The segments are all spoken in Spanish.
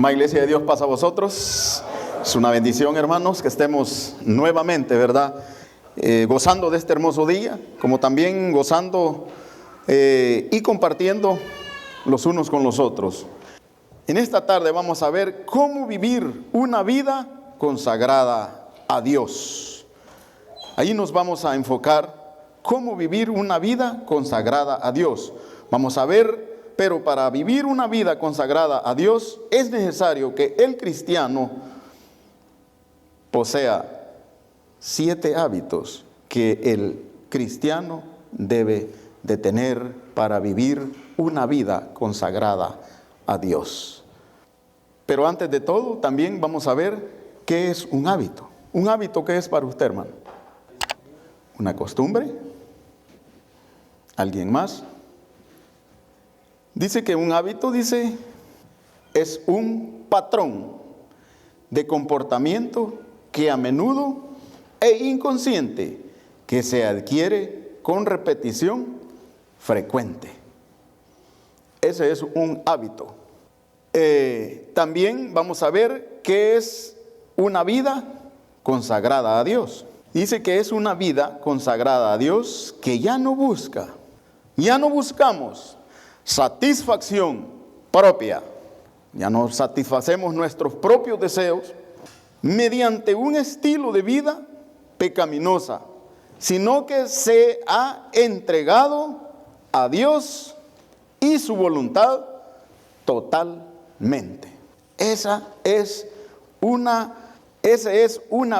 Amada Iglesia de Dios, paz a vosotros. Es una bendición, hermanos, que estemos nuevamente, ¿verdad? Gozando de este hermoso día, como también gozando y compartiendo los unos con los otros. En esta tarde vamos a ver cómo vivir una vida consagrada a Dios. Ahí nos vamos a enfocar cómo vivir una vida consagrada a Dios. Vamos a ver. Pero para vivir una vida consagrada a Dios es necesario que el cristiano posea 7 hábitos que el cristiano debe de tener para vivir una vida consagrada a Dios. Pero antes de todo, también vamos a ver qué es un hábito. ¿Un hábito qué es para usted, hermano? ¿Una costumbre? ¿Alguien más? Dice que un hábito, es un patrón de comportamiento que a menudo e inconsciente que se adquiere con repetición frecuente. Ese es un hábito. También vamos a ver qué es una vida consagrada a Dios. Dice que es una vida consagrada a Dios que ya no buscamos satisfacción propia. Ya no satisfacemos nuestros propios deseos mediante un estilo de vida pecaminosa, sino que se ha entregado a Dios y su voluntad totalmente. Esa es una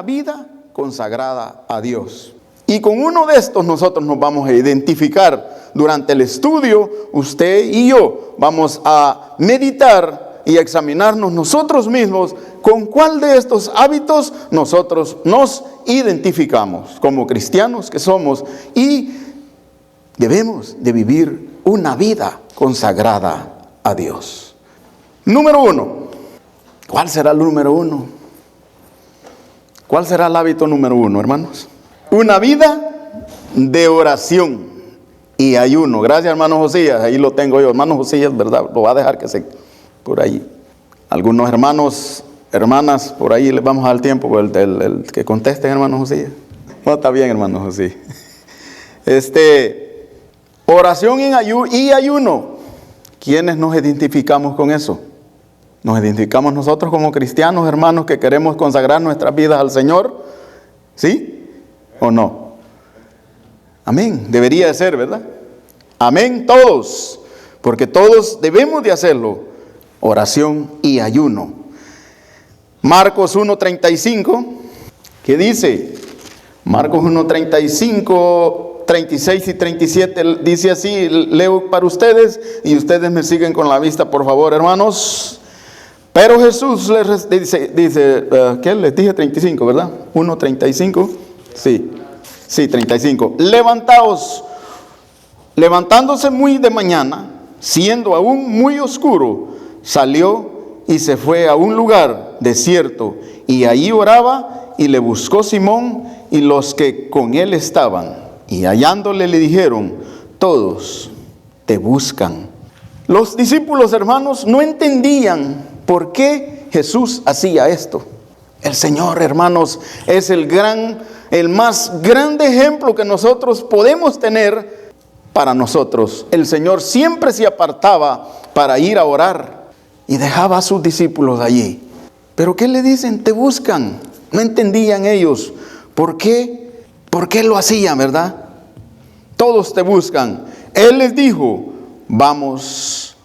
vida consagrada a Dios. Y con uno de estos nosotros nos vamos a identificar. Durante el estudio, usted y yo vamos a meditar y a examinarnos nosotros mismos con cuál de estos hábitos nosotros nos identificamos como cristianos que somos y debemos de vivir una vida consagrada a Dios. Número 1. ¿Cuál será el número 1? ¿Cuál será el hábito número 1, hermanos? Una vida de oración y ayuno. Gracias, hermano Josías. Ahí lo tengo yo. Hermano Josías, ¿verdad? Lo va a dejar que se... por ahí. Algunos hermanos, hermanas, por ahí les vamos a dar tiempo. El que contesten, hermano Josías. No, está bien, hermano Josías. Oración y ayuno. ¿Quiénes nos identificamos con eso? Nos identificamos nosotros como cristianos, hermanos, que queremos consagrar nuestras vidas al Señor. ¿Sí? ¿O no? Amén. Debería de ser, ¿verdad? Amén, todos. Porque todos debemos de hacerlo. Oración y ayuno. Marcos 1:35. ¿Qué dice? Marcos 1:35, 36 y 37. Dice así, leo para ustedes. Y ustedes me siguen con la vista, por favor, hermanos. Pero Jesús les dice, ¿qué? Les dije 35, ¿verdad? 1:35. Sí, 35. Levantándose muy de mañana, siendo aún muy oscuro, salió y se fue a un lugar desierto, y allí oraba, y le buscó Simón y los que con él estaban, y hallándole le dijeron: todos te buscan. Los discípulos, hermanos, no entendían por qué Jesús hacía esto. El Señor, hermanos, es el más grande ejemplo que nosotros podemos tener para nosotros. El Señor siempre se apartaba para ir a orar y dejaba a sus discípulos allí. ¿Pero qué le dicen? Te buscan. No entendían ellos por qué lo hacían, ¿verdad? Todos te buscan. Él les dijo: vamos.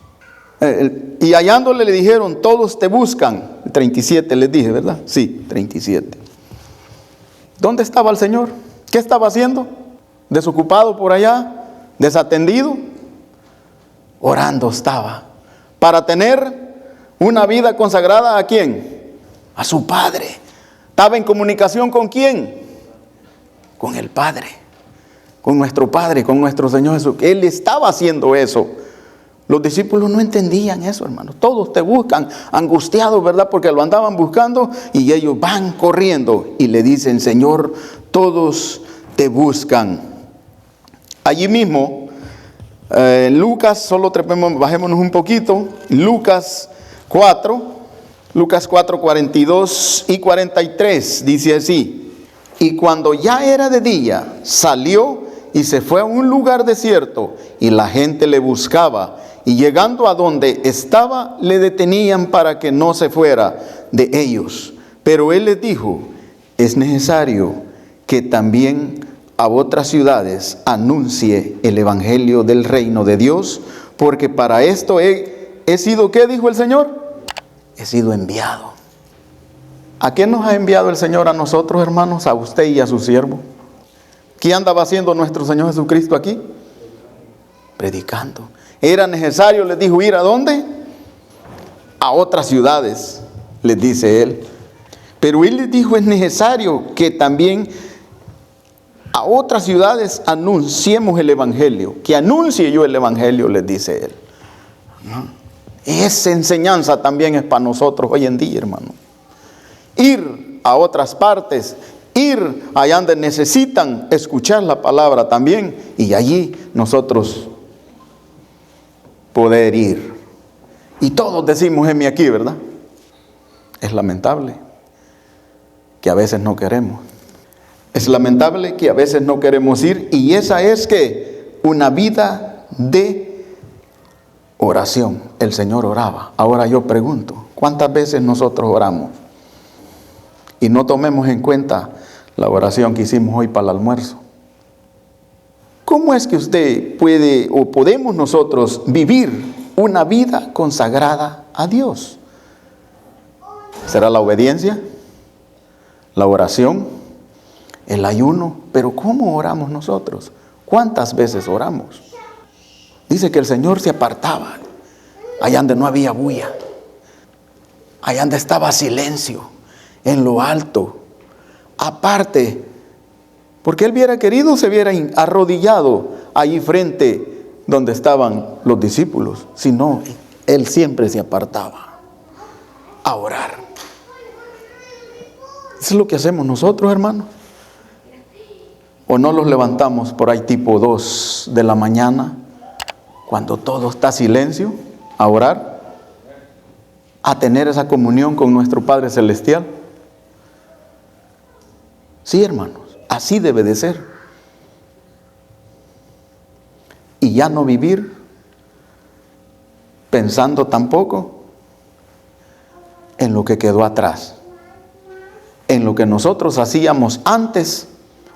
Y hallándole le dijeron: todos te buscan. 37 les dije, ¿verdad? Sí, 37. ¿Dónde estaba el Señor? ¿Qué estaba haciendo? ¿Desocupado por allá? ¿Desatendido? Orando estaba. Para tener una vida consagrada, ¿a quién? A su Padre. ¿Estaba en comunicación con quién? Con el Padre. Con nuestro Padre, con nuestro Señor Jesús. Él estaba haciendo eso. Los discípulos no entendían eso, hermanos. Todos te buscan, angustiados, ¿verdad? Porque lo andaban buscando y ellos van corriendo y le dicen: Señor, todos te buscan. Allí mismo, Lucas, bajémonos un poquito. Lucas 4, Lucas 4, 42 y 43 dice así: y cuando ya era de día, salió y se fue a un lugar desierto, y la gente le buscaba, y llegando a donde estaba, le detenían para que no se fuera de ellos. Pero él les dijo: es necesario que también a otras ciudades anuncie el evangelio del reino de Dios, porque para esto he sido, ¿qué dijo el Señor? He sido enviado. ¿A qué nos ha enviado el Señor a nosotros, hermanos? A usted y a su siervo. ¿Qué andaba haciendo nuestro Señor Jesucristo aquí? Predicando. Era necesario, les dijo, ¿ir a dónde? A otras ciudades, les dice él. Pero él les dijo, es necesario que también a otras ciudades anunciemos el evangelio. Que anuncie yo el evangelio, les dice él. Esa enseñanza también es para nosotros hoy en día, hermano. Ir a otras partes, ir allá donde necesitan escuchar la palabra también, y allí nosotros poder ir. Y todos decimos, heme aquí, ¿verdad? Es lamentable que a veces no queremos. Es lamentable que a veces no queremos ir, y esa es que una vida de oración. El Señor oraba. Ahora yo pregunto, ¿cuántas veces nosotros oramos? Y no tomemos en cuenta la oración que hicimos hoy para el almuerzo. ¿Cómo es que usted puede o podemos nosotros vivir una vida consagrada a Dios? ¿Será la obediencia? ¿La oración? ¿El ayuno? Pero ¿cómo oramos nosotros? ¿Cuántas veces oramos? Dice que el Señor se apartaba allá donde no había bulla, allá donde estaba silencio, en lo alto, aparte, porque él hubiera querido, se hubiera arrodillado allí frente donde estaban los discípulos, sino él siempre se apartaba a orar. Eso es lo que hacemos nosotros, hermanos. O no los levantamos por ahí tipo 2 de la mañana, cuando todo está silencio, a orar, a tener esa comunión con nuestro Padre Celestial. Sí, hermanos, así debe de ser. Y ya no vivir pensando tampoco en lo que quedó atrás, en lo que nosotros hacíamos antes,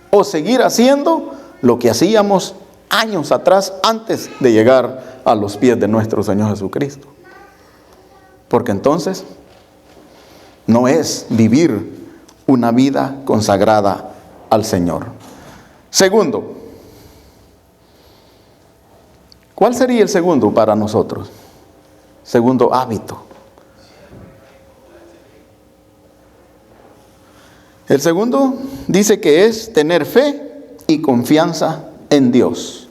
o seguir haciendo lo que hacíamos años atrás, antes de llegar a los pies de nuestro Señor Jesucristo. Porque entonces no es vivir una vida consagrada al Señor. Segundo, ¿cuál sería el segundo para nosotros? Segundo hábito. El segundo dice que es tener fe y confianza en Dios.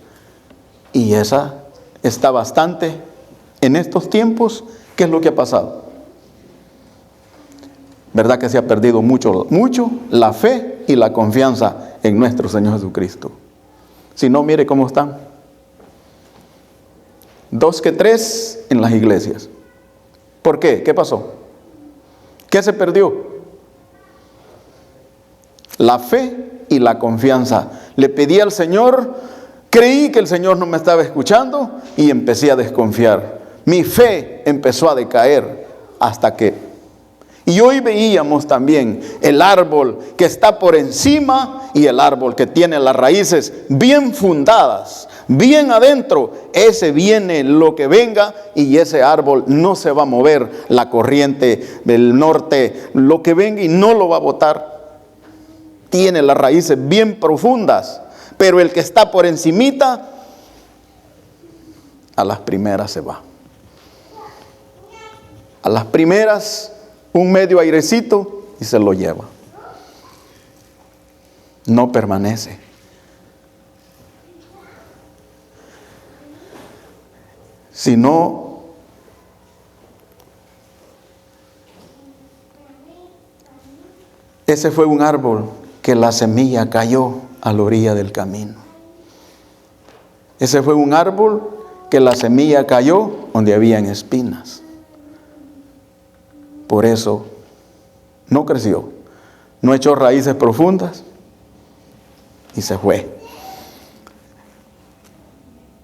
Y esa está bastante en estos tiempos. ¿Qué es lo que ha pasado? ¿Verdad que se ha perdido mucho la fe y la confianza en nuestro Señor Jesucristo? Si no, mire cómo están. 2 que 3 en las iglesias. ¿Por qué? ¿Qué pasó? ¿Qué se perdió? La fe y la confianza. Le pedí al Señor, creí que el Señor no me estaba escuchando y empecé a desconfiar. Mi fe empezó a decaer hasta que... Y hoy veíamos también el árbol que está por encima y el árbol que tiene las raíces bien fundadas, bien adentro. Ese viene lo que venga y ese árbol no se va a mover. La corriente del norte, lo que venga y no lo va a botar. Tiene las raíces bien profundas, pero el que está por encimita, a las primeras se va. A las primeras, un medio airecito y se lo lleva. No permanece. Sino ese fue un árbol que la semilla cayó a la orilla del camino. Ese fue un árbol que la semilla cayó donde habían espinas. por eso no creció, no echó raíces profundas y se fue.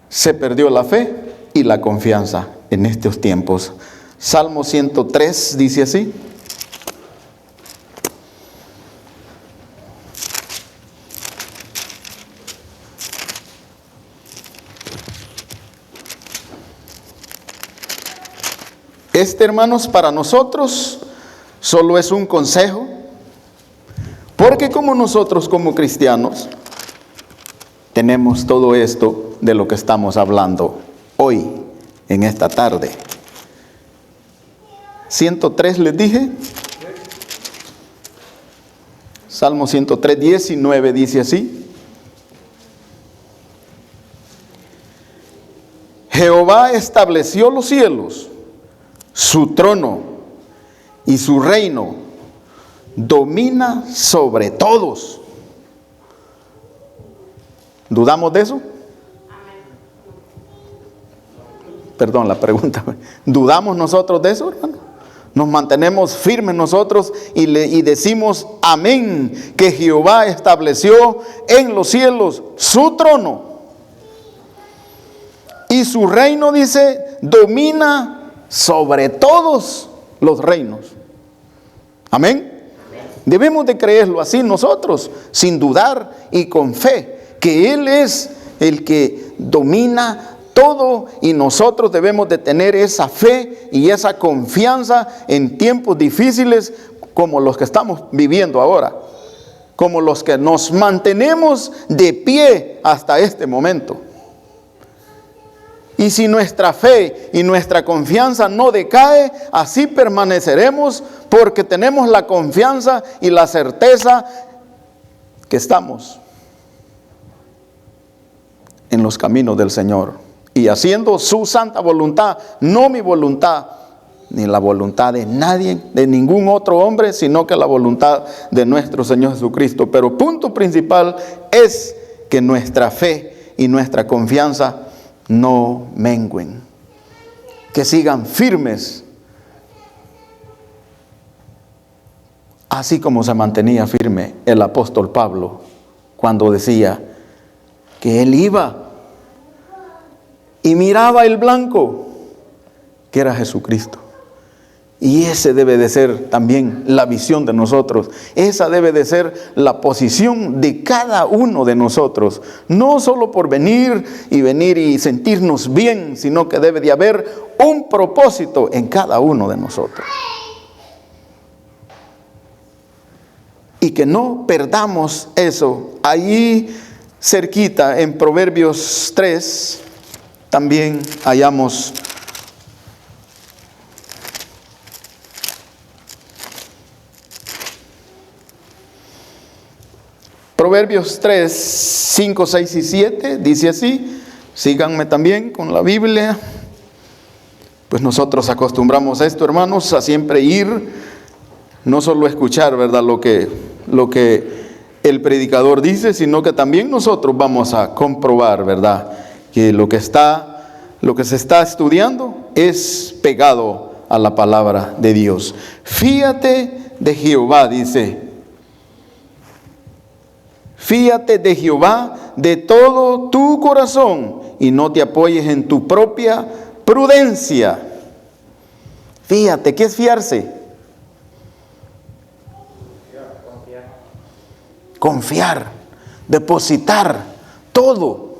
Se perdió la fe y la confianza en estos tiempos. Salmo 103 dice así: hermanos, para nosotros solo es un consejo, porque como nosotros como cristianos tenemos todo esto de lo que estamos hablando hoy, en esta tarde. 103 les dije. Salmo 103, 19 dice así: Jehová estableció los cielos, su trono y su reino domina sobre todos. ¿Dudamos de eso? Perdón, la pregunta. ¿Dudamos nosotros de eso, hermano? Nos mantenemos firmes nosotros y decimos amén, que Jehová estableció en los cielos su trono y su reino, dice, domina sobre todos los reinos. Amén. Debemos de creerlo así nosotros, sin dudar y con fe, que Él es el que domina todo, y nosotros debemos de tener esa fe y esa confianza en tiempos difíciles como los que estamos viviendo ahora, como los que nos mantenemos de pie hasta este momento. Y si nuestra fe y nuestra confianza no decae, así permaneceremos, porque tenemos la confianza y la certeza que estamos en los caminos del Señor y haciendo su santa voluntad, no mi voluntad, ni la voluntad de nadie, de ningún otro hombre, sino que la voluntad de nuestro Señor Jesucristo. Pero punto principal es que nuestra fe y nuestra confianza no mengüen, que sigan firmes, así como se mantenía firme el apóstol Pablo cuando decía que él iba y miraba el blanco, que era Jesucristo. Y ese debe de ser también la visión de nosotros. Esa debe de ser la posición de cada uno de nosotros. No solo por venir y sentirnos bien, sino que debe de haber un propósito en cada uno de nosotros. Y que no perdamos eso. Allí cerquita en Proverbios 3 también hallamos Proverbios 3, 5, 6 y 7, dice así. Síganme también con la Biblia. Pues nosotros acostumbramos a esto, hermanos, a siempre ir, no solo escuchar, ¿verdad?, lo que el predicador dice, sino que también nosotros vamos a comprobar, ¿verdad?, que lo que se está estudiando es pegado a la palabra de Dios. Fíate de Jehová, dice. Fíate de Jehová de todo tu corazón y no te apoyes en tu propia prudencia. Fíjate, ¿qué es fiarse? Confiar, depositar todo.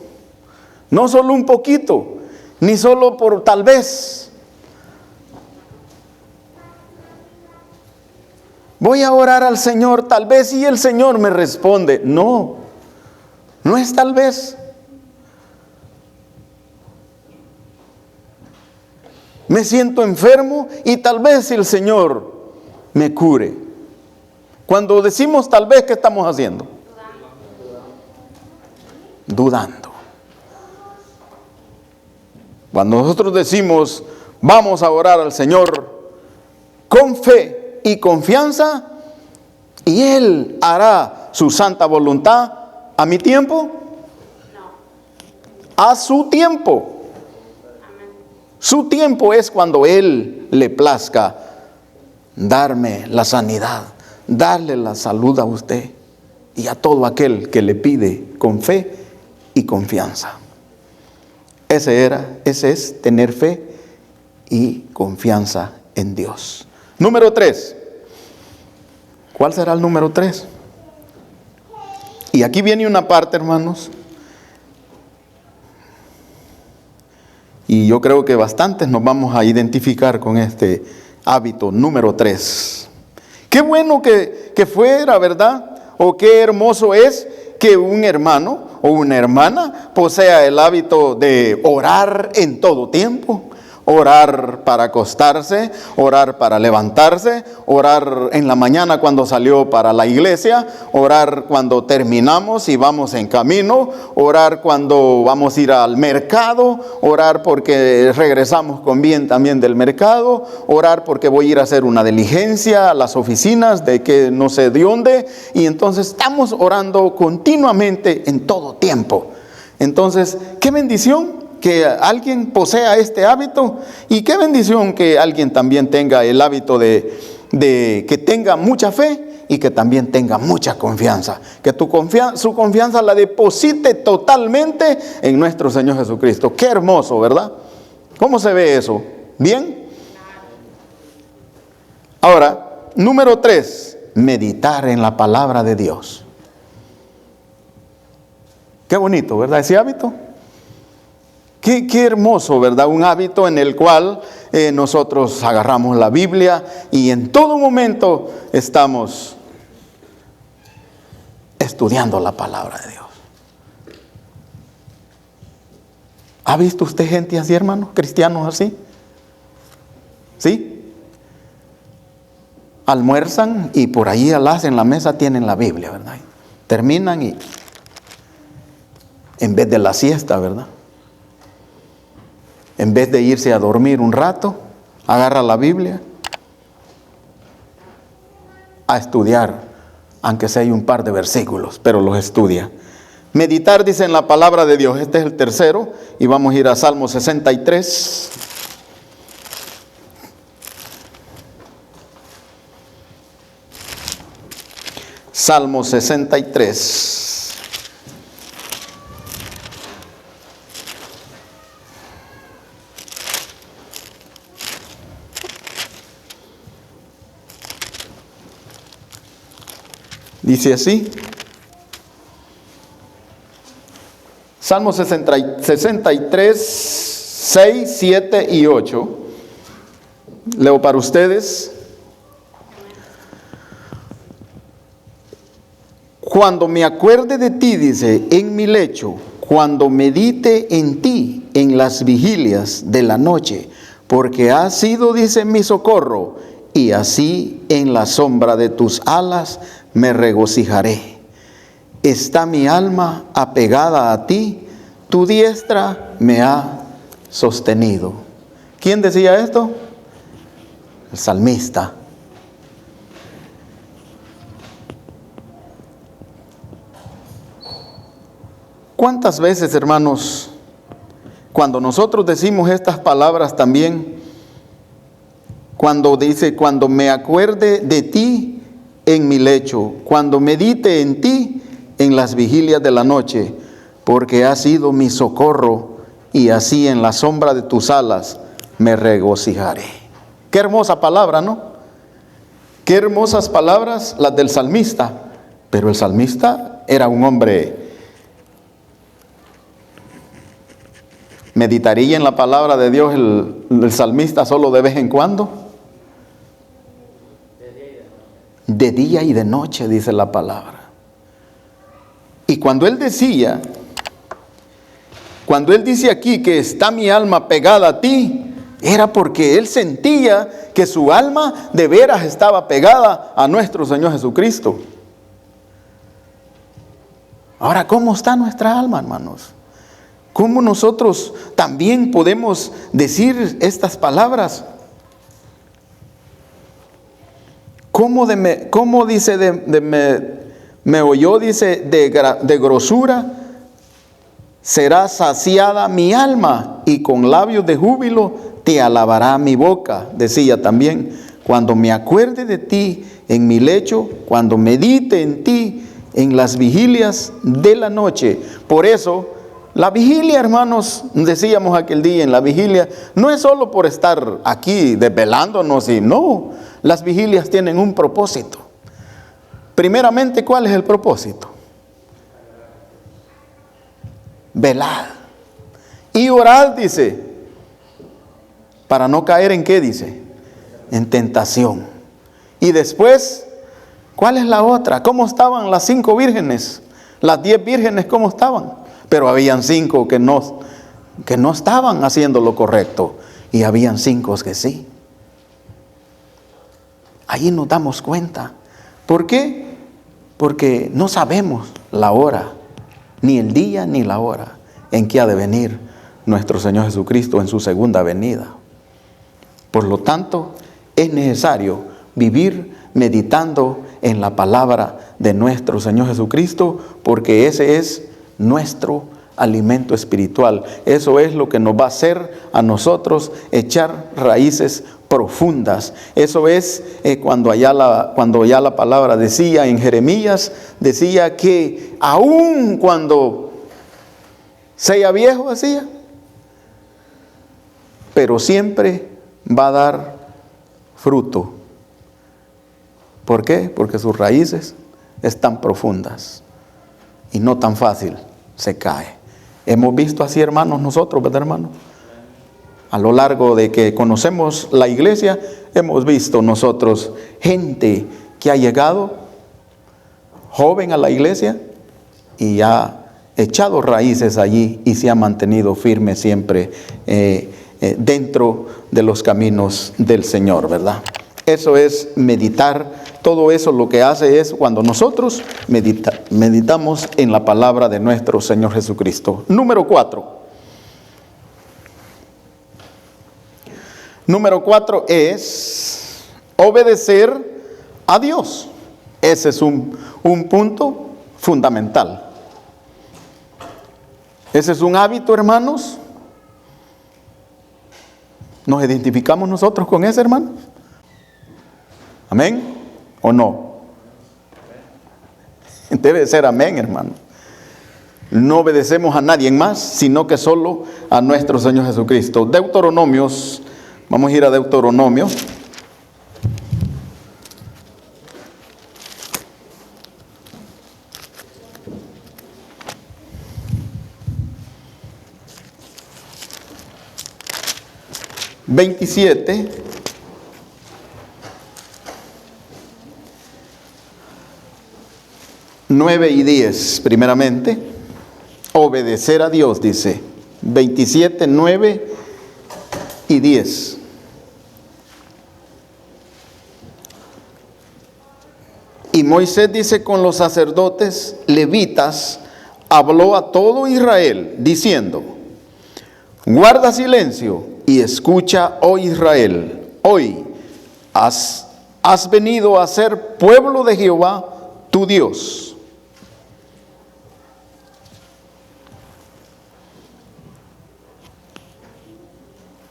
No solo un poquito, ni solo por tal vez. Voy a orar al Señor, tal vez, y el Señor me responde. No, no es tal vez. Me siento enfermo y tal vez el Señor me cure. Cuando decimos tal vez, ¿qué estamos haciendo? Dudando. Cuando nosotros decimos vamos a orar al Señor con fe y confianza, y Él hará su santa voluntad a mi tiempo, a su tiempo. Su tiempo es cuando Él le plazca darme la sanidad, darle la salud a usted y a todo aquel que le pide con fe y confianza. Ese es tener fe y confianza en Dios. Número 3. ¿Cuál será el número 3? Y aquí viene una parte, hermanos, y yo creo que bastantes nos vamos a identificar con este hábito número 3. Qué bueno que fuera, ¿verdad? O qué hermoso es que un hermano o una hermana posea el hábito de orar en todo tiempo. Orar para acostarse, orar para levantarse, orar en la mañana cuando salió para la iglesia, orar cuando terminamos y vamos en camino, orar cuando vamos a ir al mercado, orar porque regresamos con bien también del mercado, orar porque voy a ir a hacer una diligencia a las oficinas de que no sé de dónde, y entonces estamos orando continuamente en todo tiempo. Entonces, qué bendición que alguien posea este hábito, y qué bendición que alguien también tenga el hábito de que tenga mucha fe y que también tenga mucha confianza, que su confianza la deposite totalmente en nuestro Señor Jesucristo. Qué hermoso, ¿verdad? ¿Cómo se ve eso? ¿Bien? Ahora, número 3, meditar en la palabra de Dios. Qué bonito, ¿verdad? Ese hábito. Qué hermoso, ¿verdad? Un hábito en el cual nosotros agarramos la Biblia y en todo momento estamos estudiando la palabra de Dios. ¿Ha visto usted gente así, hermano? ¿Cristianos así? ¿Sí? Almuerzan y por ahí en la mesa tienen la Biblia, ¿verdad? Terminan y en vez de la siesta, ¿verdad? En vez de irse a dormir un rato, agarra la Biblia a estudiar, aunque sea un par de versículos, pero los estudia. Meditar, dice, en la palabra de Dios. Este es el tercero, y vamos a ir a Salmo 63. Salmo 63. Dice así, Salmo 63, 6, 7 y 8. Leo para ustedes. Cuando me acuerde de ti, dice, en mi lecho, cuando medite en ti en las vigilias de la noche, porque has sido, dice, mi socorro, y así en la sombra de tus alas me regocijaré. Está mi alma apegada a ti, tu diestra me ha sostenido. ¿Quién decía esto? El salmista. ¿Cuántas veces, hermanos, cuando nosotros decimos estas palabras también, cuando dice, cuando me acuerde de ti en mi lecho, cuando medite en ti en las vigilias de la noche, porque has sido mi socorro, y así en la sombra de tus alas me regocijaré? Qué hermosa palabra, ¿no? Qué hermosas palabras las del salmista. Pero el salmista era un hombre. ¿Meditaría en la palabra de Dios el salmista solo de vez en cuando? De día y de noche, dice la palabra. Y cuando él dice aquí que está mi alma pegada a ti, era porque él sentía que su alma de veras estaba pegada a nuestro Señor Jesucristo. Ahora, ¿cómo está nuestra alma, hermanos? ¿Cómo nosotros también podemos decir estas palabras? ¿Cómo dice me oyó, dice, de grosura será saciada mi alma, y con labios de júbilo te alabará mi boca? Decía también, cuando me acuerde de ti en mi lecho, cuando medite en ti en las vigilias de la noche. Por eso, la vigilia, hermanos, decíamos aquel día en la vigilia, no es solo por estar aquí desvelándonos, y no, las vigilias tienen un propósito. Primeramente, ¿cuál es el propósito? Velad y orad, dice, para no caer en ¿qué dice? En tentación. Y después, ¿cuál es la otra? ¿Cómo estaban las 5 vírgenes? Las 10 vírgenes, ¿cómo estaban? Pero habían 5 que no estaban haciendo lo correcto, y habían 5 que sí. Ahí nos damos cuenta. ¿Por qué? Porque no sabemos la hora, ni el día ni la hora en que ha de venir nuestro Señor Jesucristo en su segunda venida. Por lo tanto, es necesario vivir meditando en la palabra de nuestro Señor Jesucristo, porque ese es nuestro alimento espiritual. Eso es lo que nos va a hacer a nosotros echar raíces profundas. Eso es cuando ya la palabra decía en Jeremías, decía que aun cuando sea viejo, decía, pero siempre va a dar fruto. ¿Por qué? Porque sus raíces están profundas y no tan fácil se cae. Hemos visto así, hermanos, nosotros, ¿verdad, hermano? A lo largo de que conocemos la iglesia, hemos visto nosotros gente que ha llegado joven a la iglesia y ha echado raíces allí y se ha mantenido firme siempre dentro de los caminos del Señor, ¿verdad? Eso es meditar. Todo eso lo que hace es cuando nosotros meditamos en la palabra de nuestro Señor Jesucristo. Número 4. Número 4 es obedecer a Dios. Ese es un punto fundamental. Ese es un hábito, hermanos. ¿Nos identificamos nosotros con ese, hermano? ¿Amén? ¿O no? Debe ser amén, hermano. No obedecemos a nadie más, sino que solo a nuestro Señor Jesucristo. Deuteronomios, vamos a ir a Deuteronomio. ...27... 9 y 10, primeramente, obedecer a Dios, dice, 27, 9 y 10. Y Moisés dice con los sacerdotes levitas, habló a todo Israel, diciendo, guarda silencio y escucha, oh Israel, hoy has venido a ser pueblo de Jehová, tu Dios.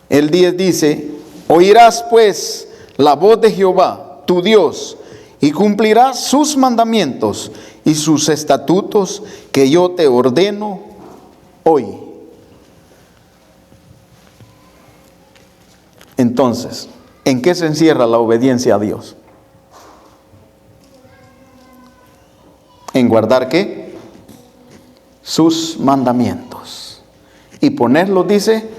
El 10 dice, oirás pues la voz de Jehová, tu Dios, y cumplirás sus mandamientos y sus estatutos que yo te ordeno hoy. Entonces, ¿en qué se encierra la obediencia a Dios? ¿En guardar qué? Sus mandamientos. Y ponerlos, dice,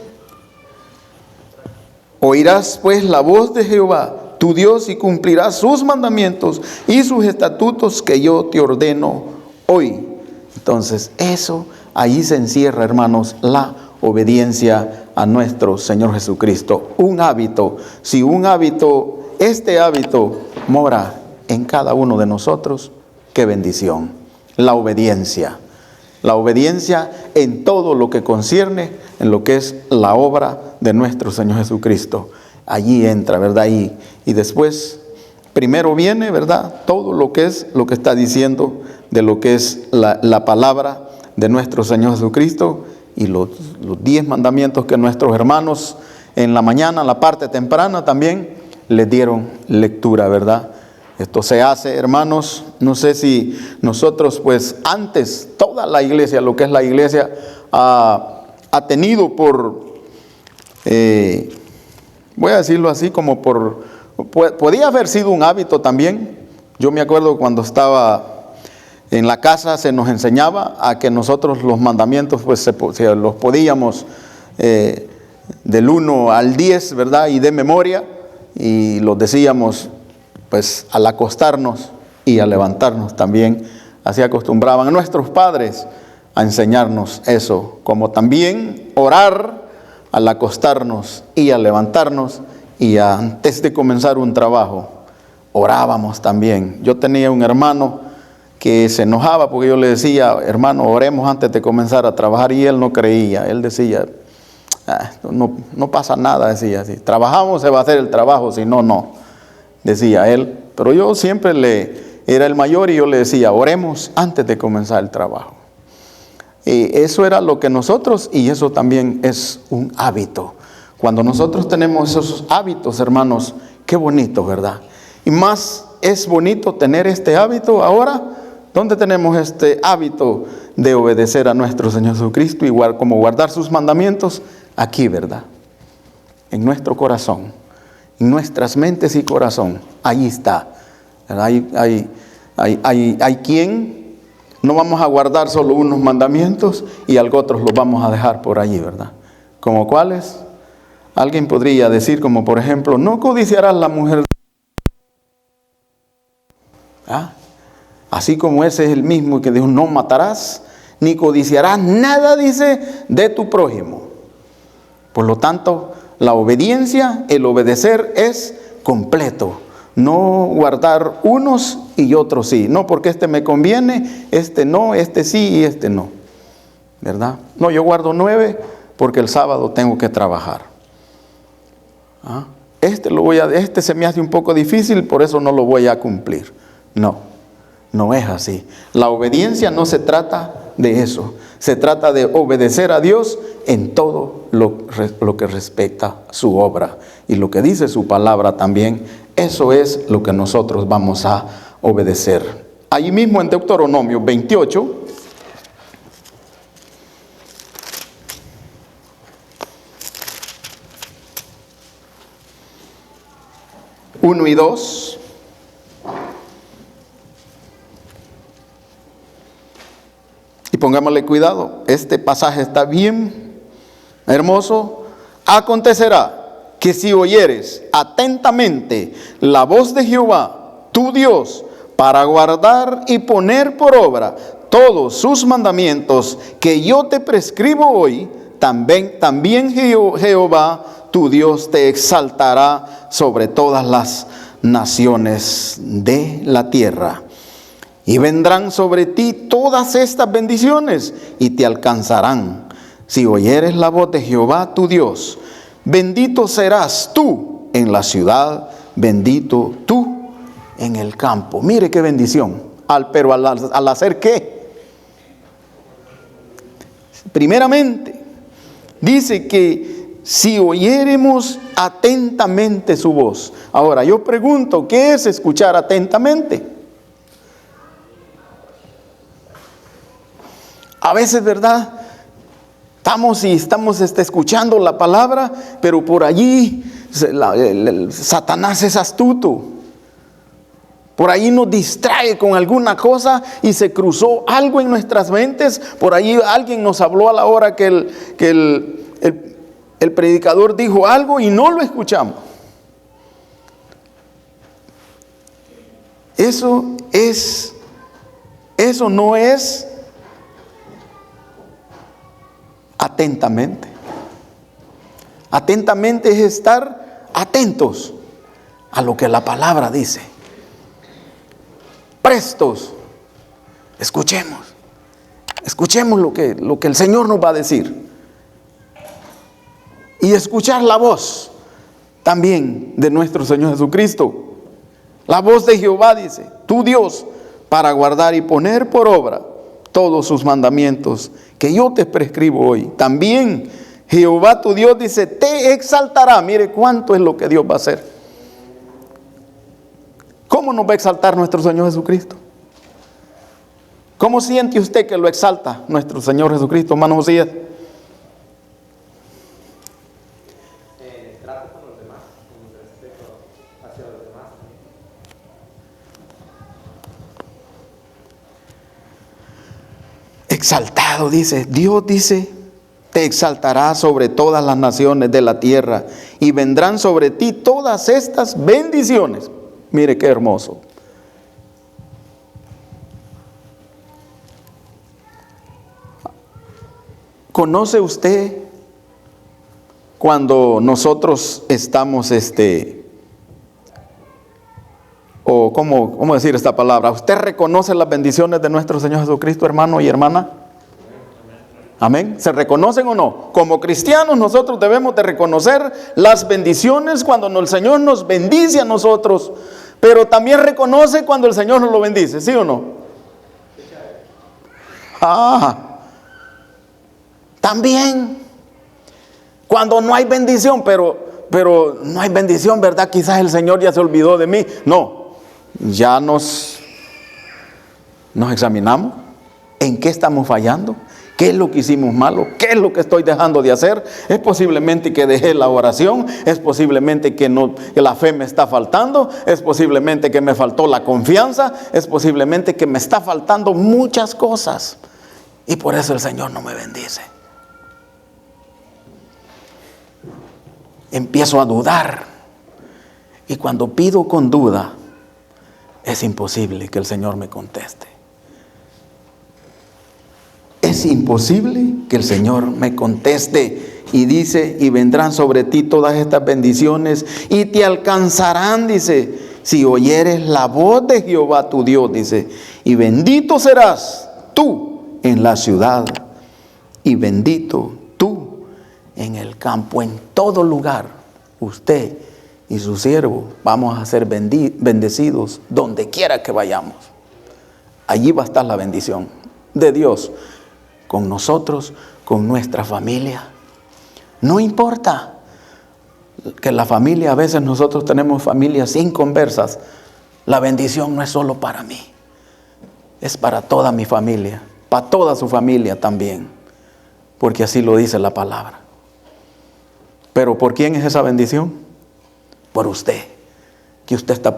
oirás pues la voz de Jehová, tu Dios, y cumplirás sus mandamientos y sus estatutos que yo te ordeno hoy. Entonces, eso, ahí se encierra, hermanos, la obediencia a nuestro Señor Jesucristo. Un hábito, si este hábito mora en cada uno de nosotros, qué bendición. La obediencia en todo lo que concierne, en lo que es la obra de nuestro Señor Jesucristo. Allí entra, ¿verdad? Y después, primero viene, ¿verdad? Todo lo que es, lo que está diciendo de lo que es la palabra de nuestro Señor Jesucristo, y los 10 mandamientos que nuestros hermanos en la mañana, la parte temprana también, les dieron lectura, ¿verdad? Esto se hace, hermanos, no sé si nosotros, pues antes, toda la iglesia, lo que es la iglesia, ha tenido voy a decirlo así, como podía haber sido un hábito también. Yo me acuerdo cuando estaba en la casa, se nos enseñaba a que nosotros los mandamientos, pues los podíamos del 1 al 10, ¿verdad? Y de memoria, y los decíamos pues al acostarnos y al levantarnos también. Así acostumbraban nuestros padres a enseñarnos eso, como también orar al acostarnos y al levantarnos, y antes de comenzar un trabajo orábamos también. Yo tenía un hermano que se enojaba porque yo le decía: hermano, oremos antes de comenzar a trabajar, y él no creía. Él decía: no pasa nada, decía así. Trabajamos, se va a hacer el trabajo, si no, no, decía él. Pero yo siempre era el mayor, y yo le decía: oremos antes de comenzar el trabajo. Y eso era lo que nosotros, y eso también es un hábito. Cuando nosotros tenemos esos hábitos, hermanos, qué bonito, ¿verdad? Y más es bonito tener este hábito ahora. ¿Dónde tenemos este hábito de obedecer a nuestro Señor Jesucristo, igual como guardar sus mandamientos? Aquí, ¿verdad? En nuestro corazón, en nuestras mentes y corazón, ahí está. Hay quien no vamos a guardar solo unos mandamientos y algo otros los vamos a dejar por allí, ¿verdad? ¿Como cuáles? Alguien podría decir, como por ejemplo: no codiciarás la mujer. Así como ese es el mismo que dijo: no matarás, ni codiciarás nada, dice, de tu prójimo. Por lo tanto, la obediencia, el obedecer es completo. No guardar unos y otros sí. No, porque este me conviene, este no, este sí y este no, ¿verdad? No, yo guardo 9 porque el sábado tengo que trabajar. Este se me hace un poco difícil, por eso no lo voy a cumplir. No, no es así. La obediencia no se trata de eso. Se trata de obedecer a Dios en todo lo que respecta a su obra y lo que dice su palabra también. Eso es lo que nosotros vamos a obedecer. Allí mismo en Deuteronomio 28, uno y 2. Y pongámosle cuidado, este pasaje está bien hermoso. Acontecerá que si oyeres atentamente la voz de Jehová, tu Dios, para guardar y poner por obra todos sus mandamientos que yo te prescribo hoy, también Jehová, tu Dios, te exaltará sobre todas las naciones de la tierra. Y vendrán sobre ti todas estas bendiciones y te alcanzarán si oyeres la voz de Jehová, tu Dios. Bendito serás tú en la ciudad, bendito tú en el campo. Mire qué bendición. Pero al hacer ¿qué? Primeramente, dice que si oyéremos atentamente su voz. Ahora, yo pregunto, ¿qué es escuchar atentamente? A veces, ¿verdad? Estamos escuchando la palabra, pero por allí Satanás es astuto. Por ahí nos distrae con alguna cosa y se cruzó algo en nuestras mentes. Por ahí alguien nos habló a la hora que el predicador dijo algo y no lo escuchamos. Eso no es atentamente. Atentamente es estar atentos a lo que la palabra dice. Prestos. Escuchemos lo que el Señor nos va a decir. Y escuchar la voz también de nuestro Señor Jesucristo. La voz de Jehová, dice, tu Dios, para guardar y poner por obra todos sus mandamientos que yo te prescribo hoy. También Jehová tu Dios, dice, te exaltará. Mire cuánto es lo que Dios va a hacer. ¿cómo nos va a exaltar nuestro Señor Jesucristo? ¿Cómo siente usted que lo exalta nuestro Señor Jesucristo, hermano Josías? Trato con los demás, con respeto hacia los demás. Exaltado, dice. Dios dice, te exaltará sobre todas las naciones de la tierra y vendrán sobre ti todas estas bendiciones. Mire qué hermoso. ¿Conoce usted cuando nosotros estamos, o cómo decir esta palabra? ¿Usted reconoce las bendiciones de nuestro Señor Jesucristo, hermano y hermana? Amén. ¿Se reconocen o no? Como cristianos nosotros debemos de reconocer las bendiciones cuando el Señor nos bendice a nosotros, pero también reconoce cuando el Señor nos lo bendice, ¿sí o no? También cuando no hay bendición, pero no hay bendición, ¿verdad? Quizás el Señor ya se olvidó de mí. No, ya nos examinamos. ¿En qué estamos fallando? ¿Qué es lo que hicimos malo? ¿Qué es lo que estoy dejando de hacer? Es posiblemente que dejé la oración, es posiblemente que la fe me está faltando, es posiblemente que me faltó la confianza, es posiblemente que me está faltando muchas cosas. Y por eso el Señor no me bendice. Empiezo a dudar. Y cuando pido con duda, es imposible que el Señor me conteste. Es imposible que el Señor me conteste. Y dice, y vendrán sobre ti todas estas bendiciones y te alcanzarán, dice, si oyeres la voz de Jehová tu Dios, dice, y bendito serás tú en la ciudad y bendito tú en el campo. En todo lugar, usted y su siervo vamos a ser bendecidos donde quiera que vayamos. Allí va a estar la bendición de Dios con nosotros, con nuestra familia. No importa que la familia, a veces nosotros tenemos familias inconversas. La bendición no es solo para mí, es para toda mi familia, para toda su familia también, porque así lo dice la palabra. Pero ¿por quién es esa bendición? Por usted, que usted está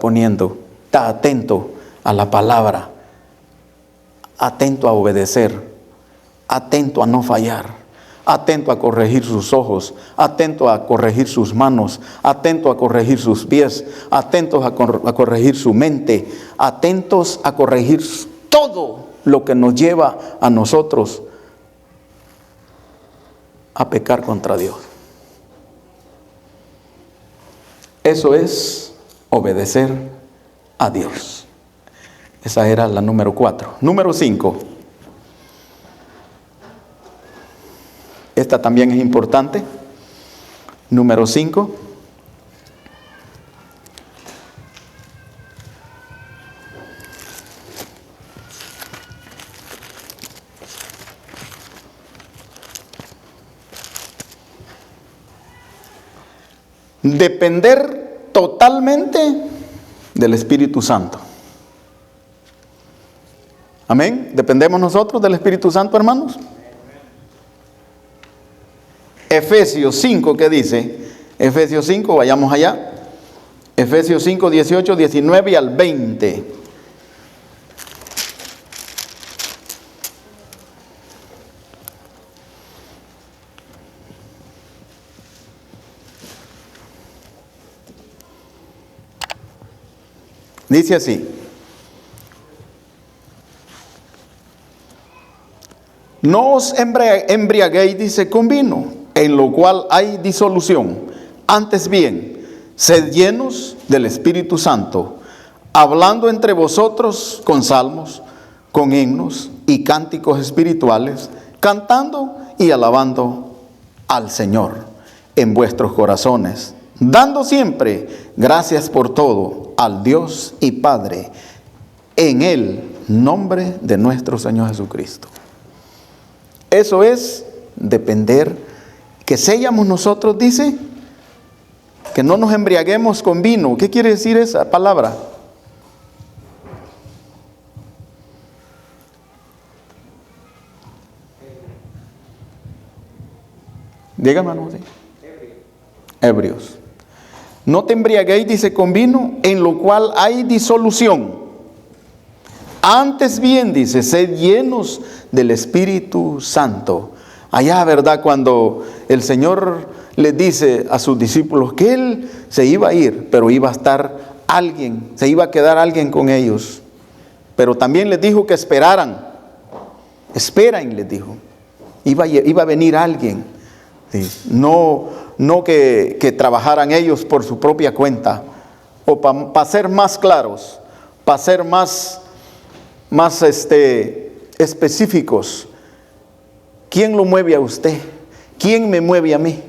atento a la palabra, atento a obedecer, atento a no fallar, atento a corregir sus ojos, atento a corregir sus manos, atento a corregir sus pies, atentos a corregir su mente, atentos a corregir todo lo que nos lleva a nosotros a pecar contra Dios. Eso es obedecer a Dios. Esa era la número 4. Número 5. Esta también es importante. Número 5. Depender totalmente del Espíritu Santo. Amén. ¿Dependemos nosotros del Espíritu Santo, hermanos? Efesios 5, ¿qué dice? Efesios 5, vayamos allá. Efesios 5, 18, 19 y al 20. Dice así: no os embriaguéis, dice, con vino, en lo cual hay disolución. Antes bien, sed llenos del Espíritu Santo, hablando entre vosotros con salmos, con himnos y cánticos espirituales, cantando y alabando al Señor en vuestros corazones, dando siempre gracias por todo al Dios y Padre, en el nombre de nuestro Señor Jesucristo. Eso es depender, que sellamos nosotros, dice, que no nos embriaguemos con vino. ¿Qué quiere decir esa palabra? Dígame, hermano. Sí. Ebrios. No te embriaguéis, dice, con vino, en lo cual hay disolución. Antes bien, dice, sed llenos del Espíritu Santo. Allá, ¿verdad? Cuando el Señor les dice a sus discípulos que Él se iba a ir, pero iba a estar alguien, se iba a quedar alguien con ellos. Pero también les dijo que esperaran. Esperen, les dijo. Iba a venir alguien. Sí. No que trabajaran ellos por su propia cuenta. O para ser más claros, para ser más específicos. ¿Quién lo mueve a usted? ¿Quién me mueve a mí?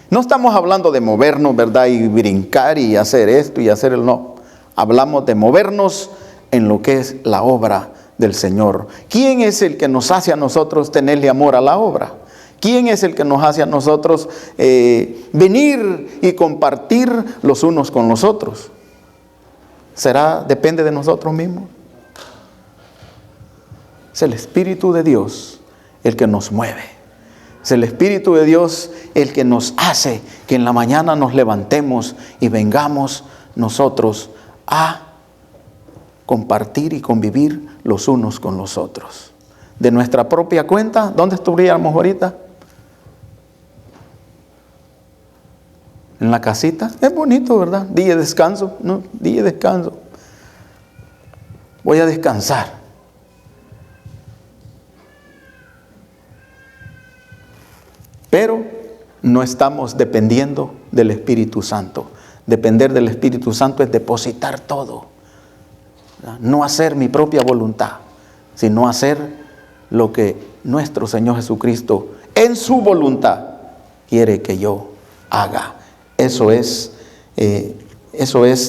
No estamos hablando de movernos, ¿verdad? Y brincar y hacer esto y hacer el no. Hablamos de movernos en lo que es la obra del Señor. ¿Quién es el que nos hace a nosotros tenerle amor a la obra? ¿Quién es el que nos hace a nosotros venir y compartir los unos con los otros? ¿Depende de nosotros mismos? Es el Espíritu de Dios el que nos mueve. Es el Espíritu de Dios el que nos hace que en la mañana nos levantemos y vengamos nosotros a compartir y convivir los unos con los otros. De nuestra propia cuenta, ¿dónde estuviéramos ahorita? En la casita. Es bonito, ¿verdad? Día de descanso, ¿no? Día de descanso. Voy a descansar. Pero no estamos dependiendo del Espíritu Santo. Depender del Espíritu Santo es depositar todo. No hacer mi propia voluntad, sino hacer lo que nuestro Señor Jesucristo en su voluntad quiere que yo haga. Eso es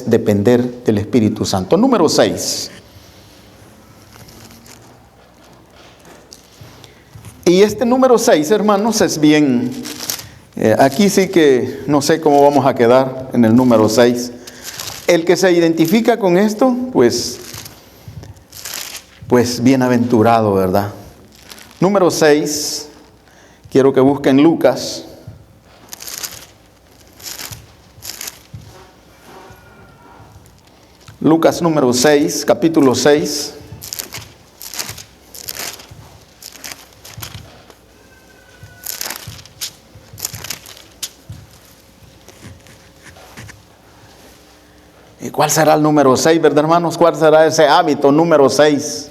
depender del Espíritu Santo. Número 6. Y este número 6, hermanos, es bien... aquí sí que no sé cómo vamos a quedar en el número 6. El que se identifica con esto, pues bienaventurado, ¿verdad? Número 6, quiero que busquen Lucas. Lucas número 6, capítulo 6. ¿Y cuál será el número 6, verdad, hermanos? ¿Cuál será ese hábito número 6?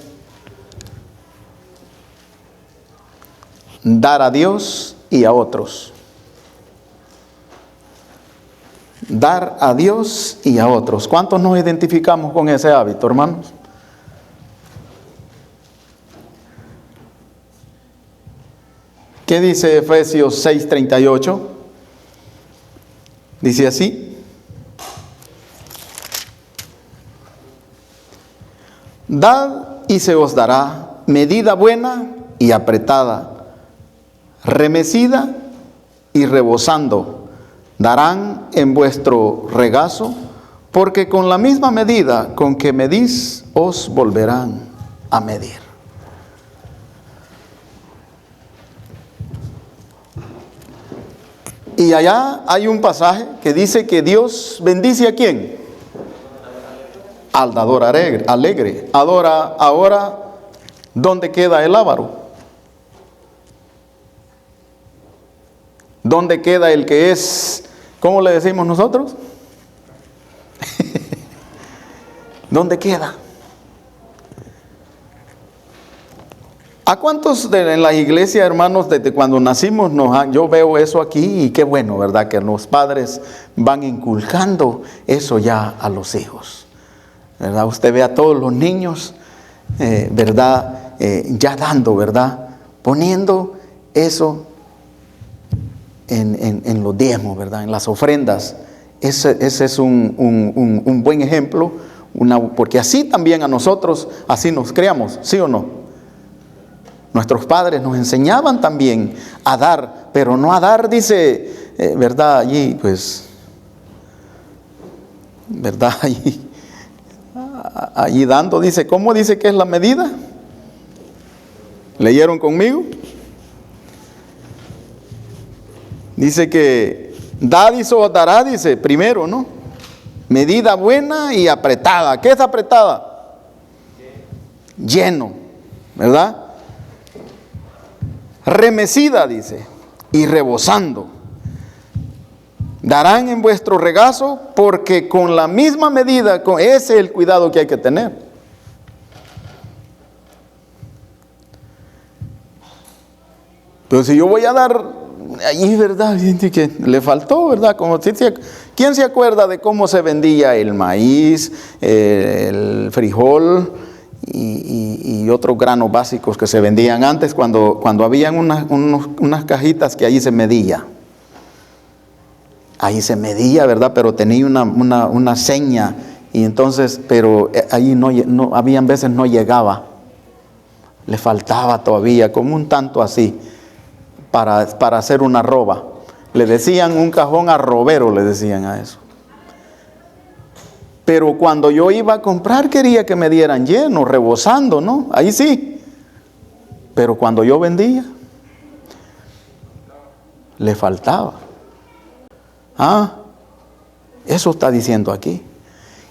Dar a Dios y a otros. Dar a Dios y a otros. ¿Cuántos nos identificamos con ese hábito, hermanos? ¿Qué dice Efesios 6:38? Dice así: dad y se os dará medida buena y apretada, remecida y rebosando, darán en vuestro regazo, porque con la misma medida con que medís, os volverán a medir. Y allá hay un pasaje que dice que Dios bendice ¿a quién? Al dador alegre. Ahora, ¿dónde queda el avaro? ¿Dónde queda el que es, cómo le decimos nosotros? ¿Dónde queda? ¿A cuántos en la iglesia, hermanos, desde cuando nacimos, yo veo eso aquí y qué bueno, ¿verdad? Que los padres van inculcando eso ya a los hijos, ¿verdad? Usted ve a todos los niños, ¿verdad? Ya dando, ¿verdad? Poniendo eso en los diezmos, ¿verdad? En las ofrendas. Ese es un buen ejemplo, porque así también a nosotros, así nos creamos, ¿sí o no? Nuestros padres nos enseñaban también a dar, pero no a dar, dice, ¿verdad? Allí, pues, ¿verdad? Allí dando, dice, ¿cómo dice que es la medida? ¿Leyeron conmigo? Dice que dad y se os dará, dice primero, ¿no? Medida buena y apretada. ¿Qué es apretada? Lleno, ¿verdad? Remecida, dice, y rebosando. Darán en vuestro regazo, porque con la misma medida, ese es el cuidado que hay que tener. Pero si yo voy a dar ahí, ¿verdad? Que le faltó, ¿verdad? ¿Quién se acuerda de cómo se vendía el maíz, el frijol y otros granos básicos que se vendían antes cuando habían unas cajitas que ahí se medía? Ahí se medía, ¿verdad? Pero tenía una seña, y entonces, pero ahí no habían veces no llegaba. Le faltaba todavía, como un tanto así, para hacer una arroba. Le decían un cajón arrobero, le decían a eso. Pero cuando yo iba a comprar quería que me dieran lleno, rebosando, ¿no? Ahí sí. Pero cuando yo vendía, le faltaba. Eso está diciendo aquí.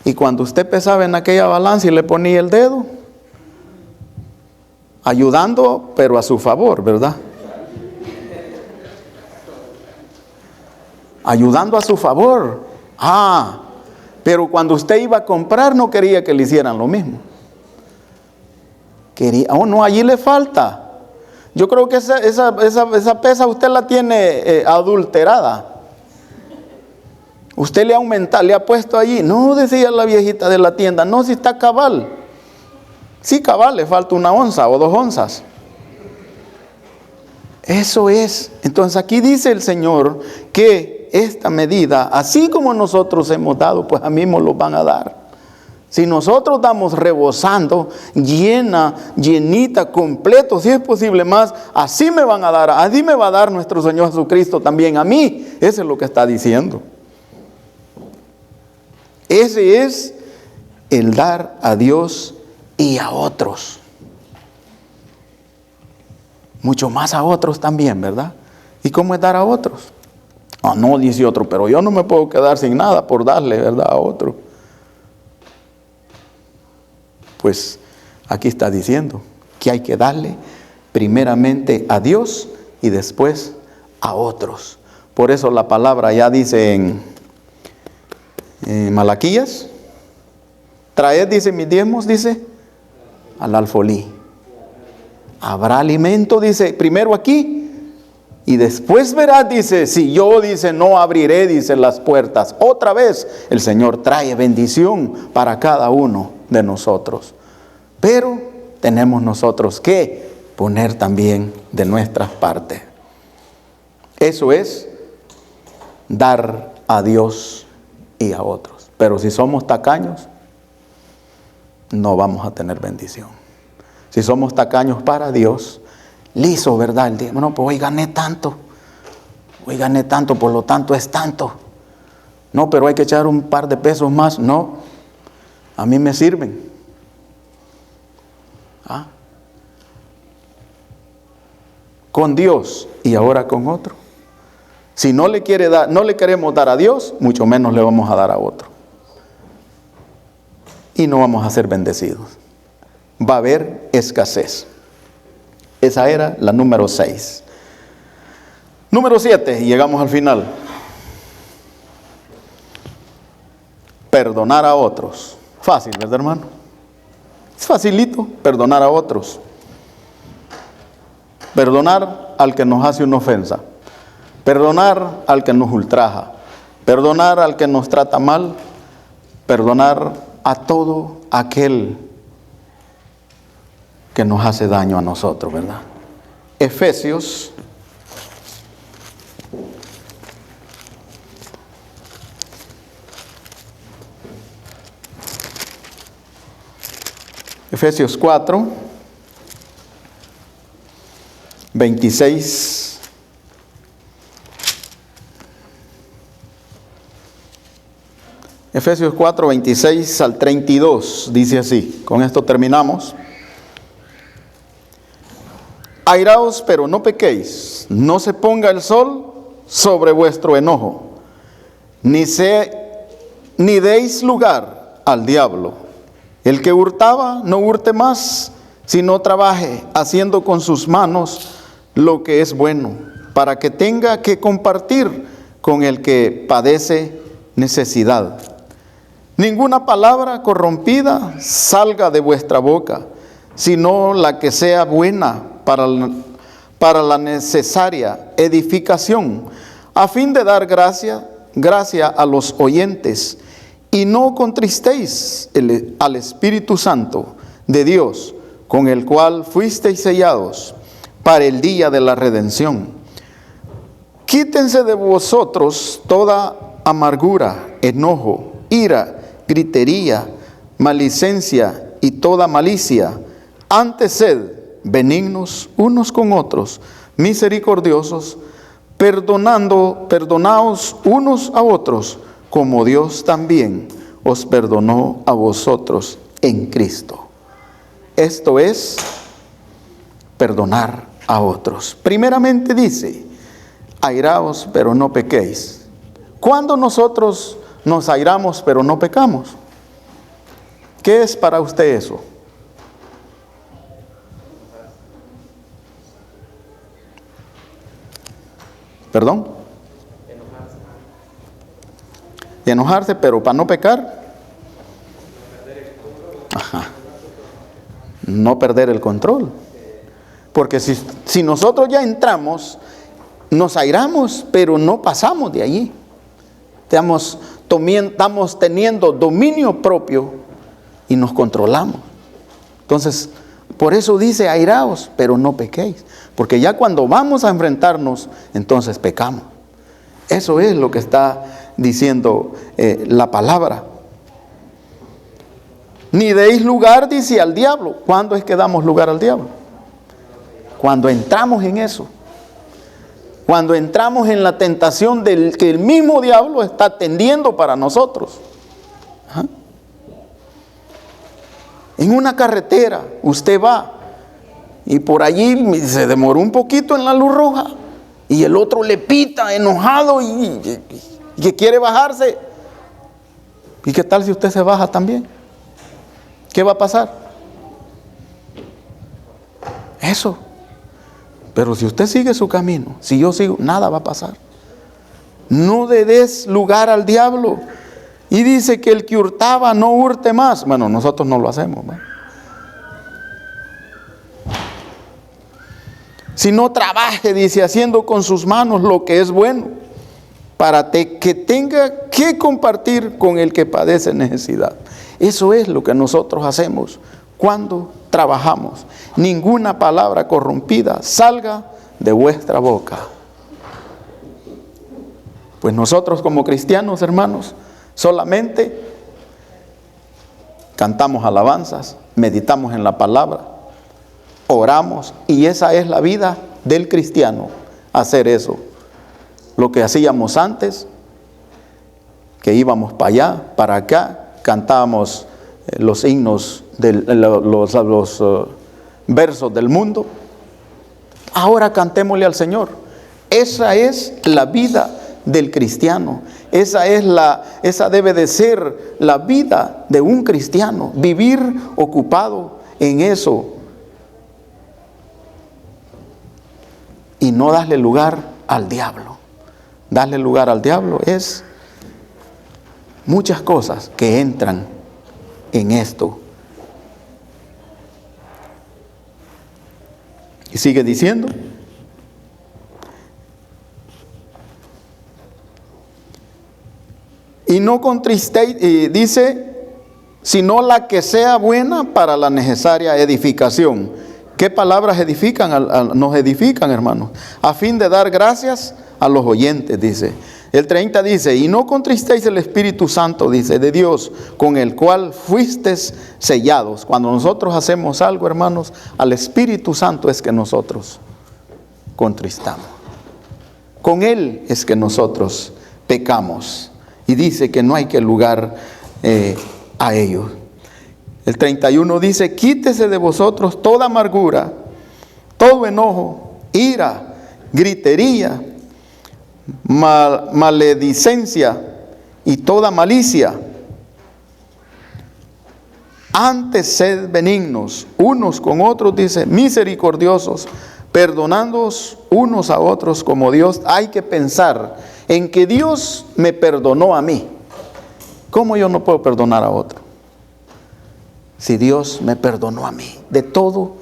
Y cuando usted pesaba en aquella balanza y le ponía el dedo, ayudando, pero a su favor, ¿verdad? Ayudando a su favor. Pero cuando usted iba a comprar no quería que le hicieran lo mismo. No, allí le falta. Yo creo que esa pesa usted la tiene adulterada. Usted le ha aumentado, le ha puesto allí. No, decía la viejita de la tienda, no, si está cabal. Sí, cabal, le falta 1 onza o 2 onzas. Eso es. Entonces aquí dice el Señor que esta medida, así como nosotros hemos dado, pues a mí me lo van a dar. Si nosotros damos rebosando, llenita, completo, si es posible más, así me van a dar, así me va a dar nuestro Señor Jesucristo también a mí. Eso es lo que está diciendo. Ese es el dar a Dios y a otros. Mucho más a otros también, ¿verdad? ¿Y cómo es dar a otros? No, dice otro, pero yo no me puedo quedar sin nada por darle, ¿verdad?, a otro. Pues aquí está diciendo que hay que darle primeramente a Dios y después a otros. Por eso la palabra ya dice en Malaquías, traed, dice, mis diezmos, dice, al alfolí. Habrá alimento, dice, primero aquí, y después verás, dice, si yo, dice, no abriré, dice, las puertas. Otra vez el Señor trae bendición para cada uno de nosotros. Pero tenemos nosotros que poner también de nuestras partes. Eso es dar a Dios y a otros. Pero si somos tacaños, no vamos a tener bendición. Si somos tacaños para Dios, liso, ¿verdad? El día, bueno, pues hoy gané tanto, por lo tanto es tanto. No, pero hay que echar un par de pesos más. No, a mí me sirven. Con Dios y ahora con otro. Si no le queremos dar a Dios, mucho menos le vamos a dar a otro. Y no vamos a ser bendecidos. Va a haber escasez. Esa era la número 6. Número 7, y llegamos al final. Perdonar a otros. Fácil, ¿verdad, hermano? Es facilito perdonar a otros. Perdonar al que nos hace una ofensa. Perdonar al que nos ultraja. Perdonar al que nos trata mal. Perdonar a todo aquel que nos hace daño a nosotros, ¿verdad? Efesios 4, 26. Efesios 4, 26 al 32, dice así. Con esto terminamos. Airaos, pero no pequéis. No se ponga el sol sobre vuestro enojo, ni deis lugar al diablo. El que hurtaba, no hurte más, sino trabaje, haciendo con sus manos lo que es bueno, para que tenga que compartir con el que padece necesidad. Ninguna palabra corrompida salga de vuestra boca, sino la que sea buena para la necesaria edificación, a fin de dar gracia a los oyentes. Y no contristéis al Espíritu Santo de Dios, con el cual fuisteis sellados para el día de la redención. Quítense de vosotros toda amargura, enojo, ira, gritería, maledicencia y toda malicia. Antes sed benignos unos con otros, misericordiosos, perdonaos unos a otros, como Dios también os perdonó a vosotros en Cristo. Esto es perdonar a otros. Primeramente dice, airaos, pero no pequéis. ¿Cuándo nosotros nos airamos, pero no pecamos? ¿Qué es para usted eso? ¿Perdón? Enojarse, pero para no pecar. Ajá. No perder el control. Porque si nosotros ya entramos, nos airamos, pero no pasamos de allí. Estamos teniendo dominio propio y nos controlamos. Entonces, por eso dice airaos, pero no pequéis. Porque ya cuando vamos a enfrentarnos, entonces pecamos. Eso es lo que está diciendo la palabra. Ni deis lugar, dice, al diablo. ¿Cuándo es que damos lugar al diablo? Cuando entramos en eso. Cuando entramos en la tentación del que el mismo diablo está tendiendo para nosotros. ¿Ah? En una carretera usted va y por allí se demoró un poquito en la luz roja y el otro le pita enojado y que quiere bajarse. ¿Y qué tal si usted se baja también? ¿Qué va a pasar? Eso. Pero si usted sigue su camino, si yo sigo, nada va a pasar. No le des lugar al diablo. Y dice que el que hurtaba no hurte más. Bueno, nosotros no lo hacemos, ¿no? Si no trabaje, dice, haciendo con sus manos lo que es bueno, para que tenga que compartir con el que padece necesidad. Eso es lo que nosotros hacemos cuando trabajamos. Ninguna palabra corrompida salga de vuestra boca. Pues nosotros como cristianos, hermanos, solamente cantamos alabanzas, meditamos en la palabra, oramos, y esa es la vida del cristiano, hacer eso. Lo que hacíamos antes, que íbamos para allá, para acá, cantábamos los himnos, los versos del mundo. Ahora cantémosle al Señor. Esa es la vida del cristiano. Esa debe de ser la vida de un cristiano. Vivir ocupado en eso. Y no darle lugar al diablo. Darle lugar al diablo es muchas cosas que entran en esto. Y sigue diciendo. Y no contristéis, dice, sino la que sea buena para la necesaria edificación. ¿Qué palabras nos edifican, hermanos? A fin de dar gracias a los oyentes, dice. El 30 dice, y no contristéis el Espíritu Santo, dice, de Dios, con el cual fuisteis sellados. Cuando nosotros hacemos algo, hermanos, al Espíritu Santo es que nosotros contristamos. Con Él es que nosotros pecamos. Y dice que no hay que lugar a ellos. El 31 dice, quítese de vosotros toda amargura, todo enojo, ira, gritería, maledicencia y toda malicia. Antes sed benignos unos con otros, dice, misericordiosos, perdonándoos unos a otros como Dios. Hay que pensar en que Dios me perdonó a mí. ¿Cómo yo no puedo perdonar a otro? Si Dios me perdonó a mí de todo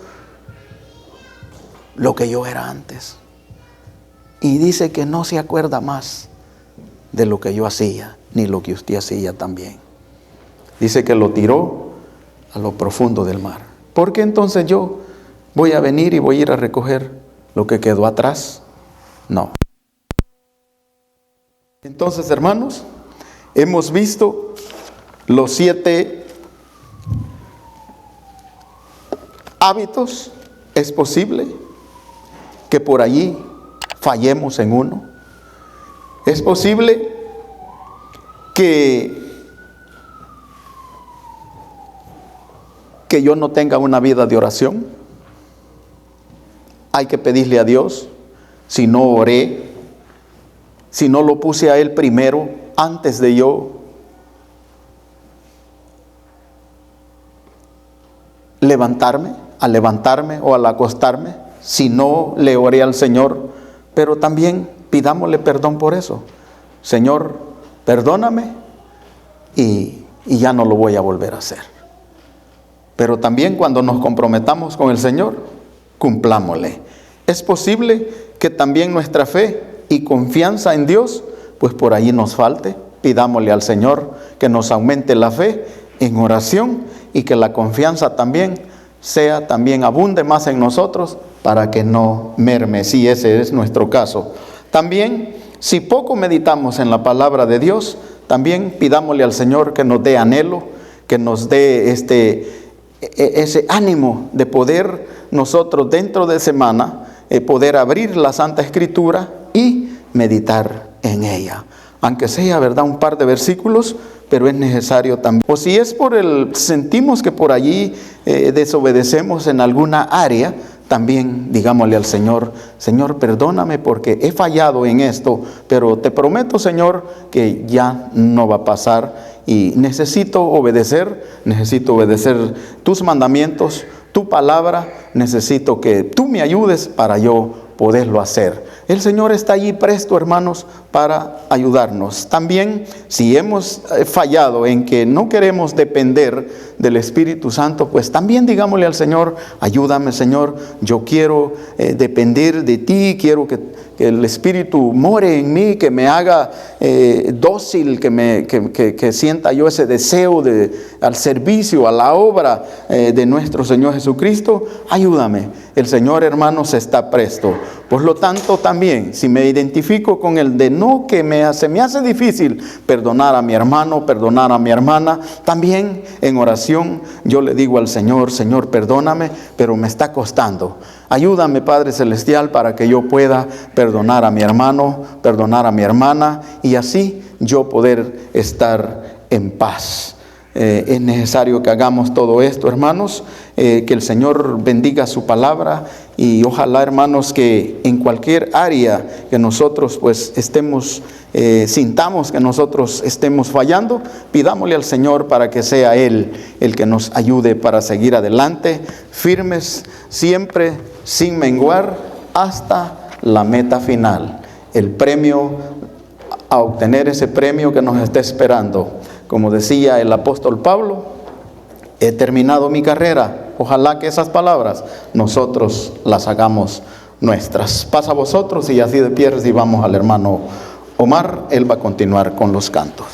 lo que yo era antes. Y dice que no se acuerda más de lo que yo hacía, ni lo que usted hacía también. Dice que lo tiró a lo profundo del mar. ¿Por qué entonces yo voy a venir y voy a ir a recoger lo que quedó atrás? No. Entonces, hermanos, hemos visto los 7 hábitos. Es posible que por allí fallemos en uno. Es posible que yo no tenga una vida de oración. Hay que pedirle a Dios. Si no oré, si no lo puse a Él primero, antes de yo levantarme o al acostarme, si no le oré al Señor, pero también pidámosle perdón por eso. Señor, perdóname y ya no lo voy a volver a hacer. Pero también cuando nos comprometamos con el Señor, cumplámosle. Es posible que también nuestra fe y confianza en Dios, pues por ahí nos falte. Pidámosle al Señor que nos aumente la fe en oración y que la confianza también abunde más en nosotros para que no merme, si ese es nuestro caso. También, si poco meditamos en la palabra de Dios, también pidámosle al Señor que nos dé anhelo, que nos dé ese ánimo de poder nosotros dentro de semana poder abrir la Santa Escritura y meditar en ella. Aunque sea, ¿verdad?, un par de versículos, pero es necesario también. O si es sentimos que por allí desobedecemos en alguna área, también digámosle al Señor, Señor, perdóname porque he fallado en esto, pero te prometo, Señor, que ya no va a pasar y necesito obedecer tus mandamientos, tu palabra, necesito que tú me ayudes para yo poderlo hacer. El Señor está allí presto, hermanos, para ayudarnos. También, si hemos fallado en que no queremos depender del Espíritu Santo, pues también digámosle al Señor, ayúdame, Señor, yo quiero depender de ti, quiero que el Espíritu more en mí, que me haga dócil, que sienta yo ese deseo al servicio, a la obra de nuestro Señor Jesucristo. Ayúdame. El Señor, hermanos, está presto. Por lo tanto, también, si me identifico con el de no, que se me hace difícil perdonar a mi hermano, perdonar a mi hermana, también en oración yo le digo al Señor, Señor, perdóname, pero me está costando. Ayúdame, Padre Celestial, para que yo pueda perdonar a mi hermano, perdonar a mi hermana, y así yo poder estar en paz. Es necesario que hagamos todo esto, hermanos, que el Señor bendiga su palabra y ojalá, hermanos, que en cualquier área que nosotros pues sintamos que nosotros estemos fallando, pidámosle al Señor para que sea Él el que nos ayude para seguir adelante, firmes siempre, sin menguar, hasta la meta final, el premio, a obtener ese premio que nos está esperando. Como decía el apóstol Pablo, he terminado mi carrera. Ojalá que esas palabras nosotros las hagamos nuestras. Pasa a vosotros y así de pie recibamos al hermano Omar. Él va a continuar con los cantos.